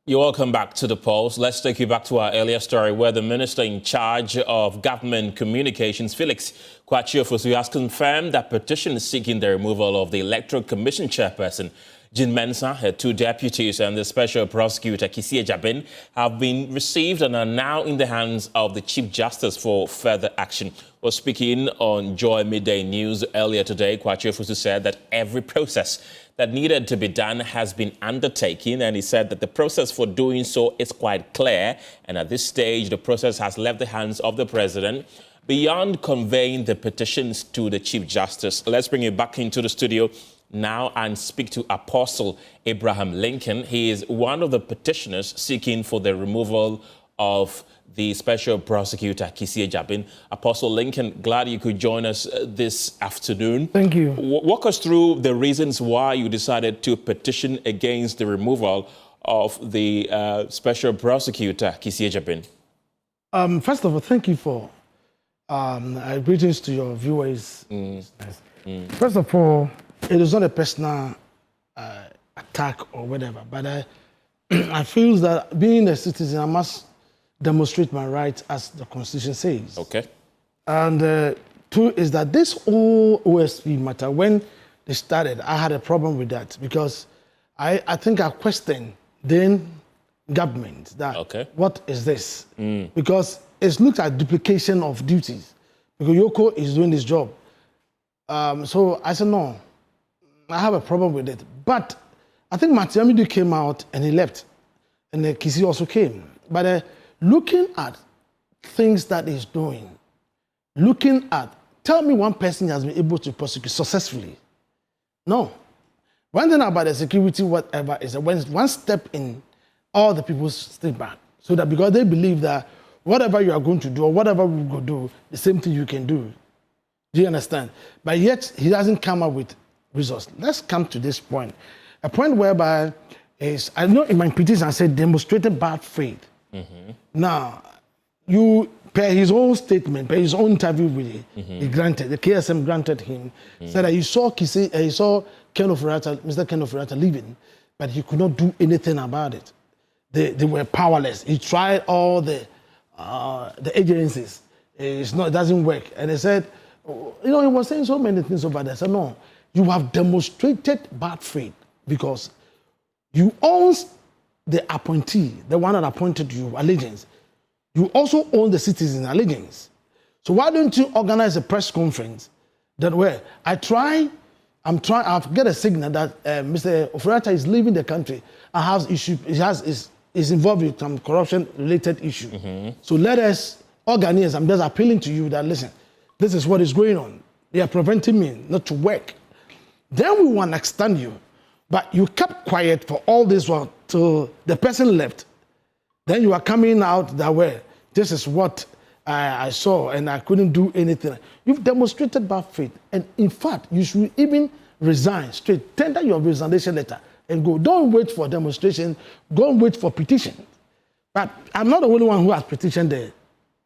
You're welcome back to the Pulse. Let's take you back to our earlier story where the minister in charge of government communications, Felix Kwachiofosu, has confirmed that petition seeking the removal of the Electoral Commission chairperson, Jean Mensah, her two deputies, and the special prosecutor, Kisie Jabin, have been received and are now in the hands of the Chief Justice for further action. Well, speaking on Joy Midday News earlier today, Kwachiofosu said that every process that needed to be done has been undertaken, and he said that the process for doing so is quite clear, and at this stage, the process has left the hands of the president. Beyond conveying the petitions to the Chief Justice, let's bring you back into the studio now and speak to Apostle Abraham Lincoln. He is one of the petitioners seeking for the removal of the special prosecutor, Kisie Jabin. Apostle Lincoln, glad you could join us this afternoon. Thank you. Walk us through the reasons why you decided to petition against the removal of the special prosecutor, Kisie Jabin. First of all, thank you for greetings to your viewers. First of all, it is not a personal attack or whatever, but I feel that being a citizen, I must demonstrate my rights as the Constitution says. Okay. And two is that this whole OSP matter, when they started, I had a problem with that because I think I questioned then government that what is this? Because it's looked at duplication of duties. Because Yoko is doing this job. So I said, no, I have a problem with it. But I think Matiamidu came out and he left. And Kisie also came. But looking at things that he's doing, tell me one person has been able to prosecute successfully. No. One thing about the security, whatever, is that when one step in, all the people stay back. So that because they believe that whatever you are going to do or whatever we will do, the same thing you can do. Do you understand? But yet, he doesn't come up with results. Let's come to this point. A point whereby is, I know in my petition I said demonstrated bad faith. Now, per his own statement, per his own interview with it, he granted, the KSM granted him, said that he saw Kisie, he saw Mr. Ken Ofurata leaving, but he could not do anything about it. They were powerless. He tried all the agencies. It doesn't work. And he said, he was saying so many things about that. I said, no, you have demonstrated bad faith because you own the appointee, the one that appointed you, allegiance. You also own the citizen allegiance. So why don't you organize a press conference that where I've get a signal that Mr. Ofurata is leaving the country and is involved with some corruption-related issue. So let us organize. I'm just appealing to you that, listen, this is what is going on. They are preventing me not to work. Then we want to extend you. But you kept quiet for all this while till the person left. Then you are coming out that way. This is what I saw and I couldn't do anything. You've demonstrated bad faith. And in fact, you should even resign straight. Tender your resignation letter and go. Don't wait for demonstration. Go and wait for petition. But I'm not the only one who has petitioned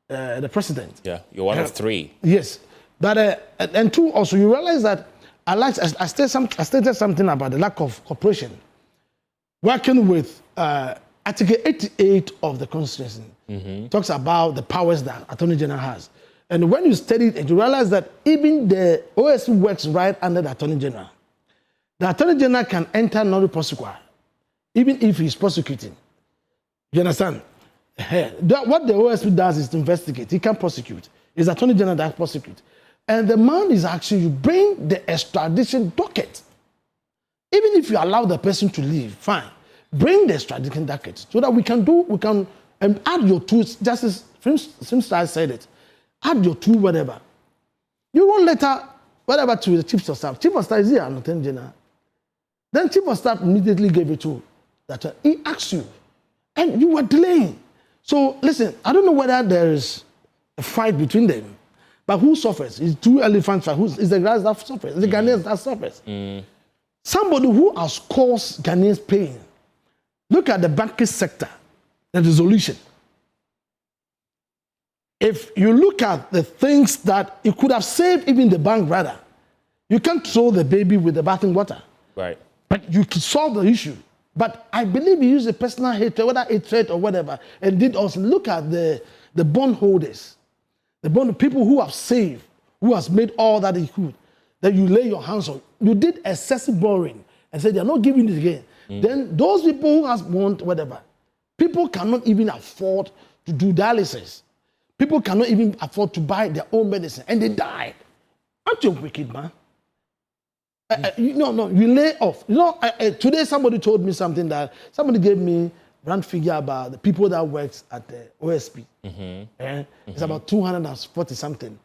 the president. Yeah, you're one of three. Yes. But and two, also, you realize that I stated something about the lack of cooperation. Working with Article 88 of the Constitution talks about the powers that Attorney General has. And when you study it, you realize that even the OSP works right under the Attorney General. The Attorney General can enter non-prosecutor, even if he's prosecuting. You understand? What the OSP does is to investigate. He can prosecute. It's the Attorney General that prosecutes. And the man is actually, you bring the extradition docket. Even if you allow the person to leave, fine. Bring the extradition docket so that we can add your tools, just as Simstar said it. Add your tool, whatever. You wrote letter, whatever, to the Chief of Staff. Chief of Staff is here, Attorney General. Then Chief of Staff immediately gave it to that. He asked you, and you were delaying. So listen, I don't know whether there is a fight between them. But who suffers? It's two elephants. It's the guys that suffers. It's the Ghanaians that suffers. Somebody who has caused Ghanaians pain. Look at the banking sector, the resolution. If you look at the things that it could have saved even the bank rather, you can't throw the baby with the bathing water. Right. But you can solve the issue. But I believe he used a personal hatred, whether hatred or whatever, and did also look at the bondholders, the bond people who have saved, who has made all that he could, that you lay your hands on. You did excessive borrowing and said they are not giving it again. Then those people who has want whatever, people cannot even afford to do dialysis. People cannot even afford to buy their own medicine, and they died. Aren't you wicked, man? You lay off. Today somebody told me something that somebody gave me rand figure about the people that works at the OSP. It's about 240 something.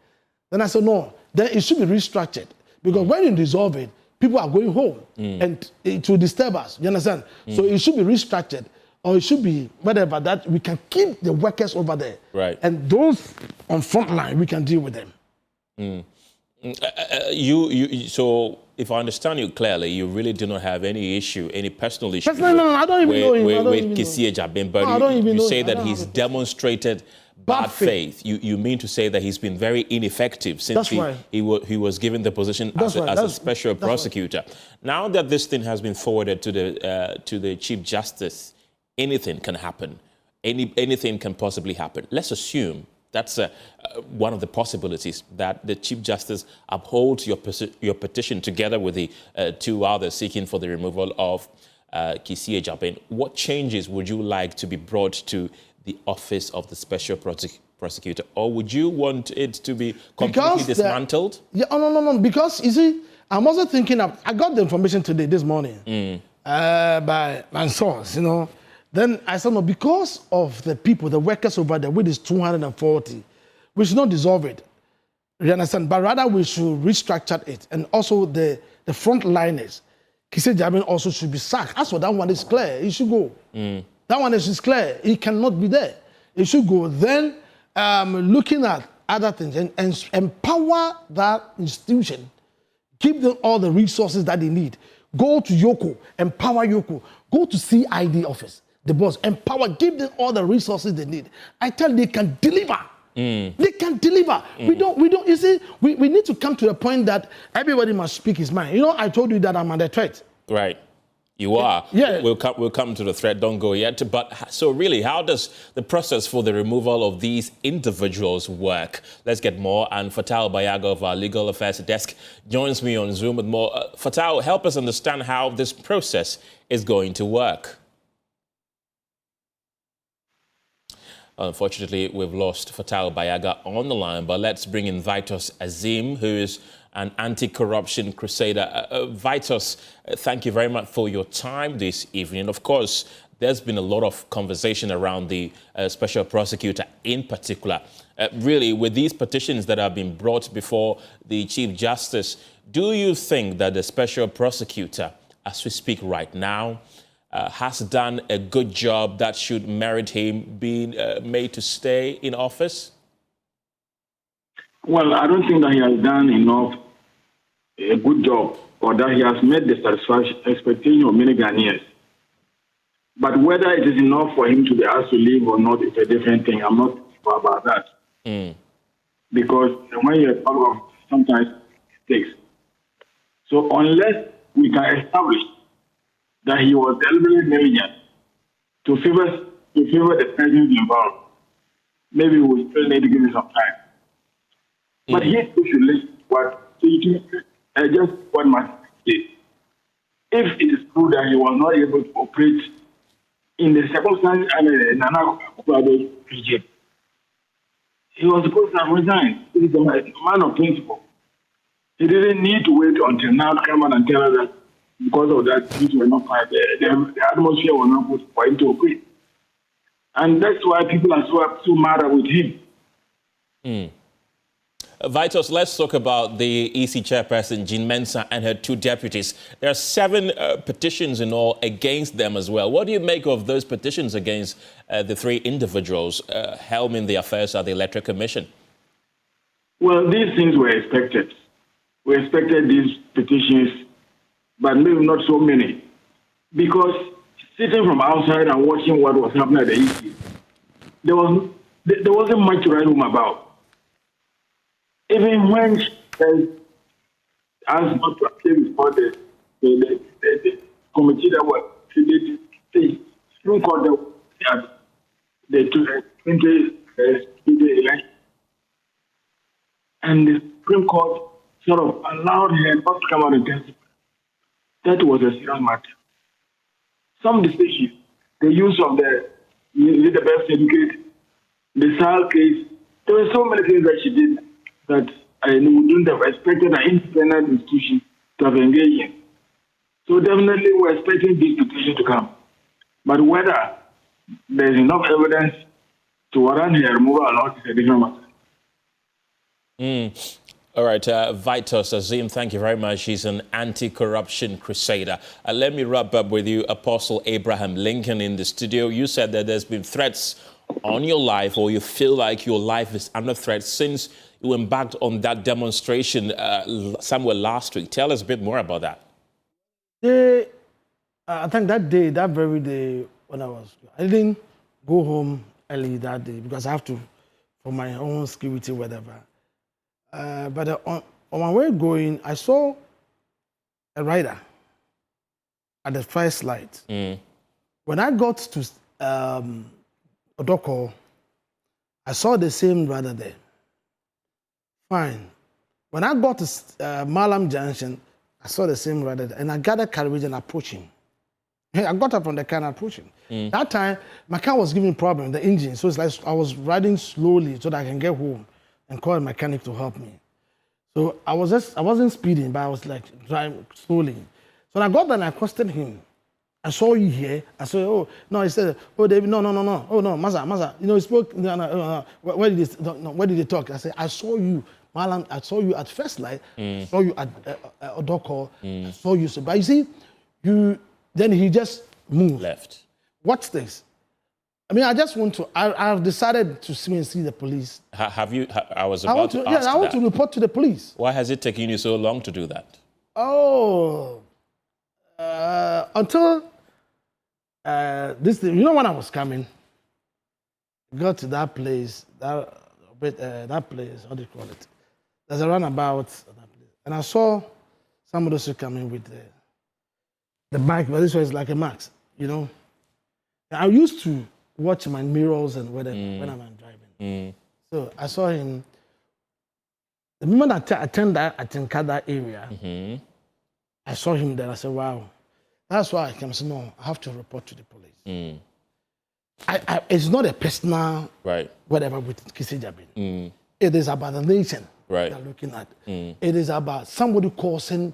Then I said, no, then it should be restructured because when you dissolve it, people are going home and it will disturb us. You understand? So it should be restructured or it should be whatever that we can keep the workers over there. Right. And those on front line, we can deal with them. So if I understand you clearly, you really do not have any issue, any personal issue. No, I don't even know him. With Kissie Ejabin, but you say that he's demonstrated bad faith. You mean to say that he's been very ineffective since he was given the position as a special prosecutor. Now that this thing has been forwarded to the Chief Justice, anything can happen. Anything can possibly happen. Let's assume that's one of the possibilities, that the Chief Justice upholds your petition together with the two others seeking for the removal of Kissie Ejabin. What changes would you like to be brought to the office of the special prosecutor? Or would you want it to be completely dismantled? No. Because, you see, I'm also thinking of, I got the information today, this morning, by my source, Then I said, no, because of the people, the workers over there, with this 240, we should not dissolve it. You understand? But rather we should restructure it. And also the frontliners, Kissie Ejabin also should be sacked. As for that one is clear, he should go. That one is clear. He cannot be there. He should go. Then looking at other things and empower that institution, give them all the resources that they need. Go to Yoko, empower Yoko. Go to CID office. The boss, empower, give them all the resources they need. I tell you, they can deliver. They can deliver. We don't, you see, we need to come to the point that everybody must speak his mind. I told you that I'm under threat. Right. You are. Yeah. We'll come to the threat, don't go yet. But so really, how does the process for the removal of these individuals work? Let's get more. And Fatal Bayaga of our Legal Affairs Desk joins me on Zoom with more. Fatal, help us understand how this process is going to work. Unfortunately, we've lost Fatal Bayaga on the line, but let's bring in Vitus Azim, who is an anti-corruption crusader. Vitus, thank you very much for your time this evening. Of course, there's been a lot of conversation around the special prosecutor in particular. Really, with these petitions that have been brought before the Chief Justice, do you think that the special prosecutor, as we speak right now, has done a good job that should merit him being made to stay in office? Well, I don't think that he has done a good job, or that he has met the expectation of many Ghanaians. But whether it is enough for him to be asked to leave or not is a different thing. I'm not sure about that. Because when you're part of sometimes mistakes. So unless we can establish that he was deliberately negligent to favor the persons involved, maybe we still need to give him some time. But he should listen just what must say. If it is true that he was not able to operate in the circumstances and Nana Akufo-Addo PJ, he was supposed to have resigned. He is a man of principle. He didn't need to wait until now to come out and tell us that because of that, things were not fine. The atmosphere was not good for him to operate. And that's why people are so mad with him. Vitus, let's talk about the EC chairperson, Jean Mensah, and her two deputies. There are 7 petitions in all against them as well. What do you make of those petitions against the 3 individuals helming the affairs at the Electoral Commission? Well, these things were expected. We expected these petitions, but maybe not so many. Because sitting from outside and watching what was happening at the EC, there wasn't much to write home about. Even when she asked not to appear before the committee that was created stage, Supreme Court that the 2020 election, and the Supreme Court sort of allowed her not to come out and testify. That was a serious matter. Some decisions, the use of the birth certificate, the SAL case, there were so many things that she did that I wouldn't have expected an independent institution to have engaged in. So definitely we're expecting this petition to come. But whether there's enough evidence to warrant her removal or not is a different matter. All right, Vitus Azim, thank you very much. He's an anti-corruption crusader. Let me wrap up with you, Apostle Abraham Lincoln, in the studio. You said that there's been threats on your life, or you feel like your life is under threat since you embarked on that demonstration somewhere last week. Tell us a bit more about that. I think that very day when I didn't go home early that day because I have to, for my own security, whatever. But on my way going, I saw a rider at the first light. When I got to Odoko, I saw the same rider there. Fine. When I got to Malam Junction, I saw the same rider there, and I gathered courage and approached him. I got up from the car and approached him. That time, my car was giving problem, the engine, so it's like I was riding slowly so that I can get home and call a mechanic to help me. So I wasn't speeding, but I was like driving slowly. So when I got there and I questioned him. I saw you here. I said, oh, no, he said, oh, David, no. Oh, no, Maza. You know, he spoke, where did they talk? I said, I saw you, Malam, I saw you at first light, saw you at Odoko, I saw you. So, but you see, then he just moved. Left. What's this? I mean, I just want to, I've decided to see the police. Have you, I was about to ask I want to report to the police. Why has it taken you so long to do that? Oh, until this thing, you know, when I was coming, got to that place, that place, how do you call it? There's a runabout, and I saw some of those who coming with the bike, but this one is like a max, you know. I used to watch my mirrors and whatever when I'm driving. So I saw him. The moment I turned that area, I saw him there. I said, wow. That's why I came. I said, no, I have to report to the police. It's not a personal whatever with Kisi Jabin. It is about the nation they're looking at. It is about somebody causing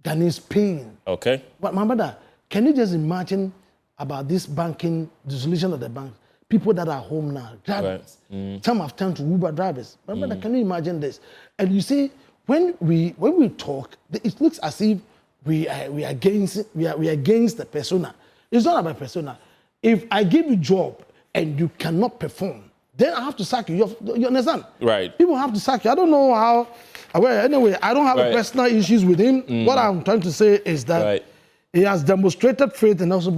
Ghanaians pain. Okay. But my mother, can you just imagine about this banking, dissolution of the bank? People that are home now, drivers. Some have turned to Uber drivers. My mother, can you imagine this? And you see, when we talk, it looks as if we are against the persona. It's not about persona. If I give you job and you cannot perform, then I have to sack you. You understand? Right. People have to sack you. I don't know how. Well, anyway, I don't have a personal issues with him. What I'm trying to say is that he has demonstrated faith and also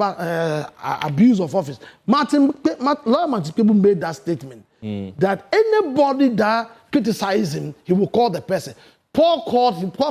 abuse of office. Martin people made that statement that anybody that criticizes him, he will call the person. Paul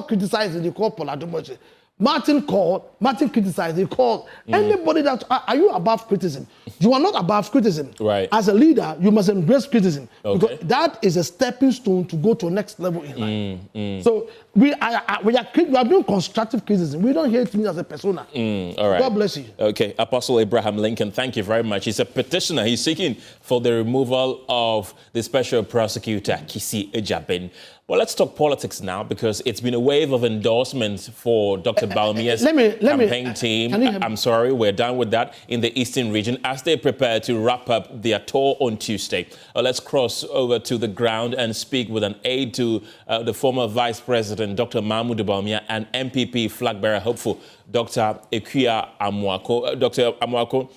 criticized him, he called Paul Ademoche. Martin criticized, he called. Anybody that, are you above criticism? You are not above criticism. Right. As a leader, you must embrace criticism. Okay. Because that is a stepping stone to go to the next level in life. So we are doing constructive criticism. We don't hate him as a persona. All right. God bless you. Okay, Apostle Abraham Lincoln, thank you very much. He's a petitioner. He's seeking for the removal of the special prosecutor, Kisi Ejabin. Well, let's talk politics now, because it's been a wave of endorsements for Dr. Bawumia's campaign team. I'm sorry, we're done with that in the Eastern region as they prepare to wrap up their tour on Tuesday. Let's cross over to the ground and speak with an aide to the former Vice President, Dr. Mahmoud Bawumia, and MPP flag-bearer hopeful, Dr. Ekuya Amoako. Dr. Amoako,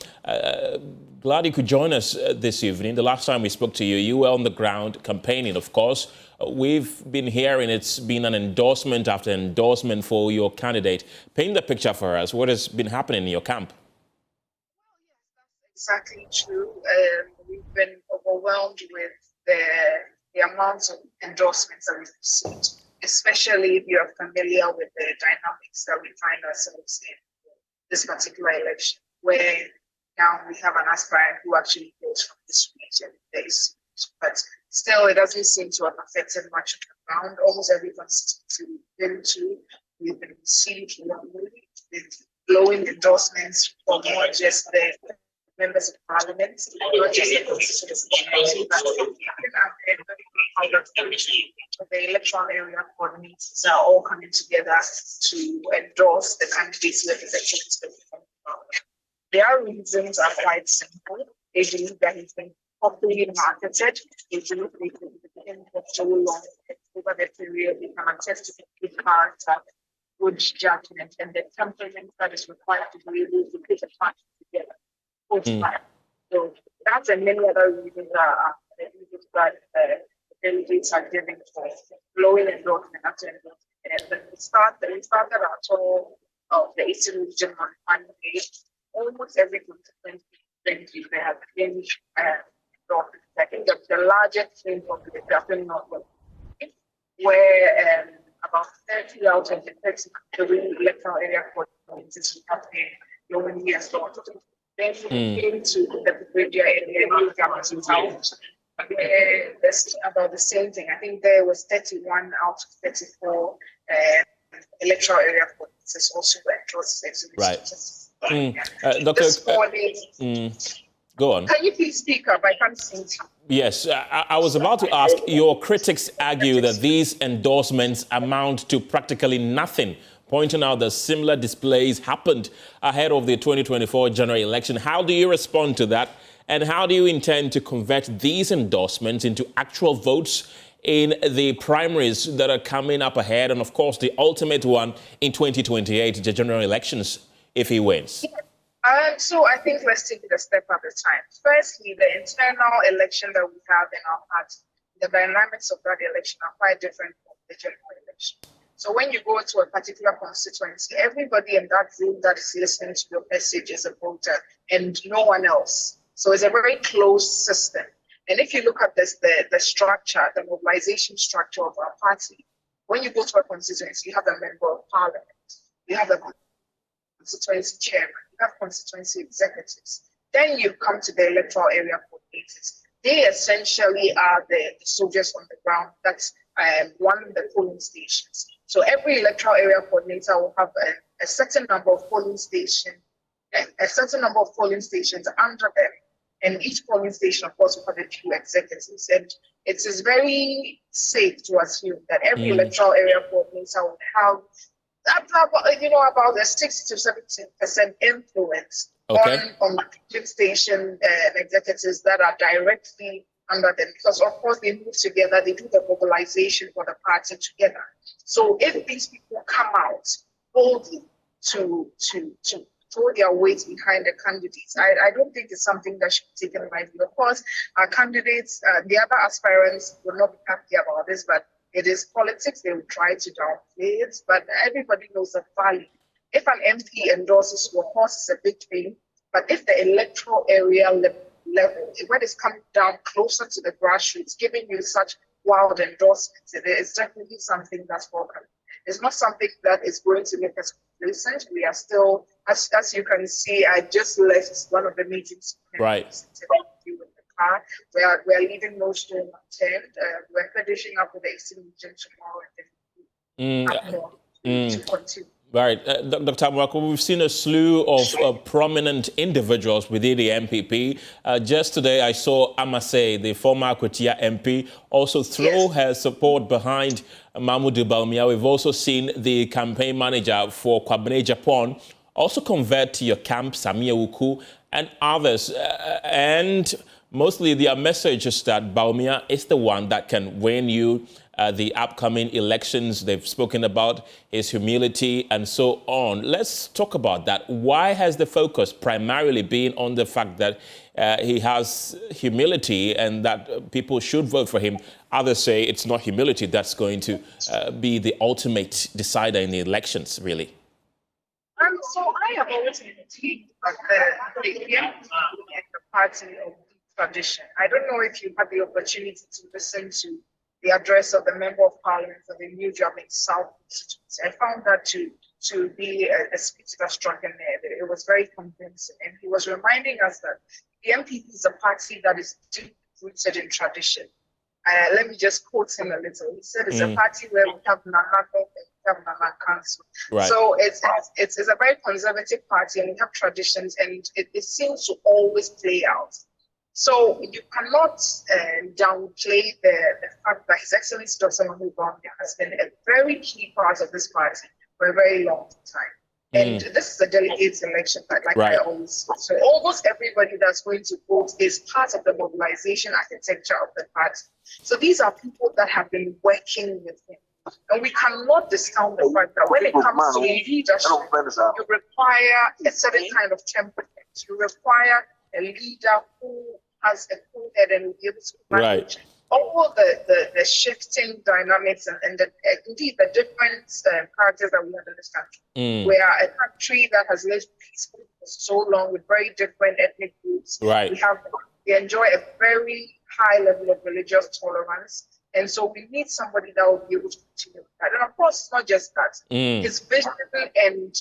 glad you could join us this evening. The last time we spoke to you, you were on the ground campaigning, of course. We've been hearing it's been an endorsement after endorsement for your candidate. Paint the picture for us. What has been happening in your camp? Well, yes, that's exactly true. We've been overwhelmed with the amount of endorsements that we've received, especially if you're familiar with the dynamics that we find ourselves in this particular election. where now we have an aspirant who actually goes from this region. But still, it doesn't seem to have affected much of the ground. Almost every constituency we've been to, we've been received with glowing endorsements from not just the members of parliament, not just the constituency, but the electoral area coordinators are all coming together to endorse the candidates representing. Their reasons are quite simple. They believe that he's been properly marketed. They believe they've been for so long over the period. They can attest to the good character, good judgment, and the temperament that is required to be able to put a party together. So that's and many other reasons that delegates are giving for glowing endorsement after endorsement. And we started our tour of the Eastern region on Monday. Almost every constituency they have been endorsement. I think that the largest thing for the Western Northwest, where about 30 out of the 30 electoral area coordinators have been glowingly endorsed. Then we came to the Brigadier area in town. That's about the same thing. I think there was 31 out of 34 electoral area coordinators also were endorsed. Right. Dr. Go on. Can you please speak up? I can't see you. Yes, I was about to ask, your critics argue that these endorsements amount to practically nothing, pointing out that similar displays happened ahead of the 2024 general election. How do you respond to that? And how do you intend to convert these endorsements into actual votes in the primaries that are coming up ahead? And of course, the ultimate one in 2028, the general elections, if he wins. So I think let's take it a step at a time. Firstly, the internal election that we have in our party, the dynamics of that election are quite different from the general election. So when you go to a particular constituency, everybody in that room that is listening to your message is a voter and no one else. So it's a very closed system. And if you look at this, the structure, the mobilization structure of our party, when you go to a constituency, you have a member of parliament, you have a constituency chairman, you have constituency executives. Then you come to the electoral area coordinators. They essentially are the soldiers on the ground that run the polling stations. So every electoral area coordinator will have a certain number of polling stations, under them. And each polling station, of course, will have a few executives. And it is very safe to assume that every electoral area coordinator will have about a 60 to 70% influence on the station executives that are directly under them. Because, of course, they move together, they do the mobilization for the party together. So if these people come out boldly to throw their weight behind the candidates, I don't think it's something that should be taken lightly. Of course, our candidates, the other aspirants will not be happy about this, but it is politics. They will try to downplay it, but everybody knows the value. If an MP endorses you, of course, it's a big thing, but if the electoral area level, when it's coming down closer to the grassroots, giving you such wild endorsements, it is definitely something that's welcome. It's not something that is going to make us complacent. We are still, as you can see, I just left one of the meetings. Right. With the car. We're leaving no stone unturned. We're finishing up with the Eastern region tomorrow and then to continue. Right. Dr. Amwako, we've seen a slew of prominent individuals within the MPP. Just today, I saw Amase, the former Akwatia MP, also throw her support behind Mahmoud Bawumia. We've also seen the campaign manager for Kwabene Japan also convert to your camp, Samia Wuku, and others. And mostly their message is that Bawumia is the one that can win you the upcoming elections. They've spoken about his humility and so on. Let's talk about that. Why has the focus primarily been on the fact that he has humility and that people should vote for him? Others say it's not humility that's going to be the ultimate decider in the elections, really. So I have always maintained that the MPP and the party of tradition. I don't know if you had the opportunity to listen to the address of the Member of Parliament for the New Jobbing South constituency. I found that to be a speech that struck a nerve. It was very convincing, and was reminding us that the MPP is a party that is deep rooted in tradition. Let me just quote him a little. He said it's a party where we have Nana and we have Nana Council. Right. So it's a very conservative party, and we have traditions, and it seems to always play out. So you cannot downplay the fact that His Excellency Dr. Mahmoud Bawumia has been a very key part of this party for a very long time. And this is a delegates election, like I always say. So almost everybody that's going to vote is part of the mobilization architecture of the party. So these are people that have been working with him. And we cannot discount the fact that when it comes to leadership, you require a certain kind of temperament. You require a leader who has a cool head and will be able to manage all the shifting dynamics and indeed the different characters that we have in this country. We are a country that has lived peacefully for so long with very different ethnic groups. Right. We enjoy a very high level of religious tolerance. And so we need somebody that will be able to continue with that. And of course, it's not just that. His vision and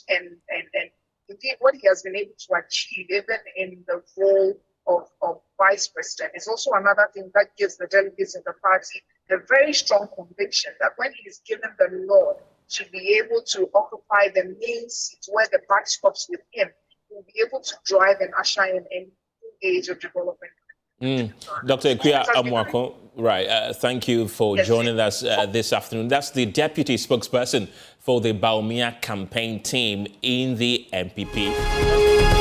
indeed what he has been able to achieve, even in the role of vice president, is also another thing that gives the delegates in the party a very strong conviction that when he is given the nod to be able to occupy the main seat where the buck stops with him, he will be able to drive and usher in a new age of development. Dr. Ekuya Amoako, thank you for joining us this afternoon. That's the deputy spokesperson for the Bawumia campaign team in the MPP.